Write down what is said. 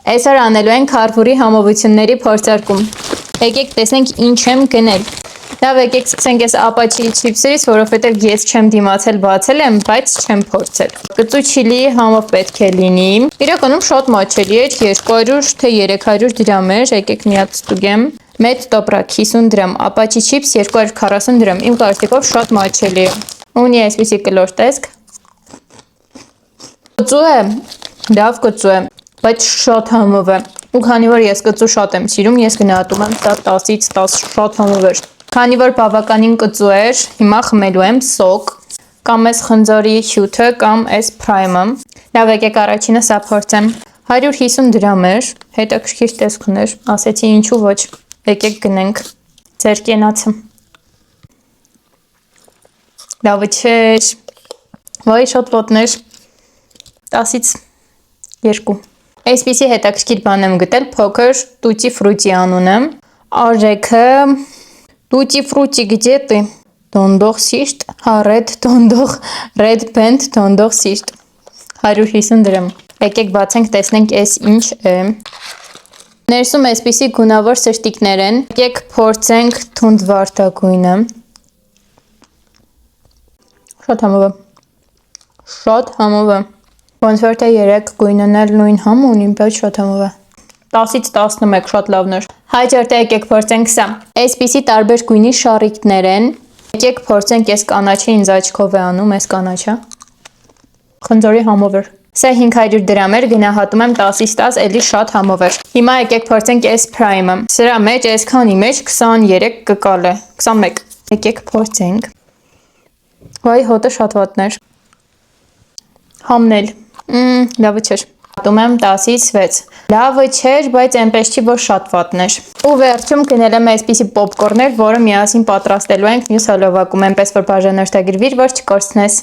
Այսօր անելու ենք քարփուրի համովությունների փորձարկում։ Եկեք տեսնենք ինչ եմ գնել։ Լավ, եկեք սկսենք այս ապաչի չիփսերից, որովհետև ես չեմ դիմացել բացել եմ, բայց չեմ փորձել։ Կծու չիլի համով պետք է լինի։ Իրականում շատ մաչելի էր, 200 թե 300 դրամ էր, եկեք մի հատ ստուգեմ։ Մեծ տոպրակ 50 դրամ, ապաչի չիփս 240 դրամ։ Իմ կարծիքով շատ մաչելի է։ Ունի այսպիսի կլոր տեսք։ Կծու է, լավ կծու է, բայց շատ համով է։ Ու քանի որ ես կծու շատ եմ սիրում, ես գնահատում եմ դա 10-ից 10 շատ համով էր։ Քանի որ բավականին կծու էր, հիմա խմելու եմ սոկ, կամ այս խնձորի հյութը, կամ այս փրայմը։ Լավ, եկեք առաջինը սա փորձեմ։ 150 դրամ էր, հետաքրքիր տեսք ուներ, ասեցի ինչու ոչ։ Եկեք գնենք ձեր կենացը։ Լավը չէր։ Վայ, շատ ոտներ։ 10-ից 2։ Այսպիսի հետաքրքիր բան եմ գտել, փոքր տուտի ֆրուտի անունը։ Արեքը տուտի ֆրուտի где ты? Դոնդող սիրտ, red դոնդող, red band դոնդող սիրտ։ 150 դրամ։ Եկեք բացենք, տեսնենք այս ինչ է։ Ներսում այսպիսի գունավոր սրտիկներ են։ Եկեք փորձենք թունդ վարդագույնը։ Շատ համով է։ Շատ համով է։ Ոնց որ թե 3 գույնն էլ նույն համը ունի, բայց շատ համով է։ 10-ից 11 շատ լավն էր։ Հաջորդը եկեք փորձենք սա։ Այսպիսի տարբեր գույնի շարիկներ են։ Եկեք փորձենք այս կանաչը ինձ աչքով է անում, այս կանաչը։ Խնձորի համով էր։ Սա 500 դրամ էր, գնահատում եմ 10-ից 10, էլի շատ համով էր։ Հիմա եկեք փորձենք այս փրայմը։ Սրա մեջ այսքանի մեջ 23 կկալ է, 21։ Եկեք փորձենք։ Վայ, հոտը շատ վատներ։ Համնել։ Լավը չէր։ Ատում եմ 10-ից 6։ Լավը չէր, բայց այնպես չի, որ շատ վատներ։ Ու վերջում գնել եմ այսպիսի պոպկորներ, որը միասին պատրաստելու ենք մյուս հոլովակում, այնպես որ բաժանորդագրվիր, որ չկորցնես։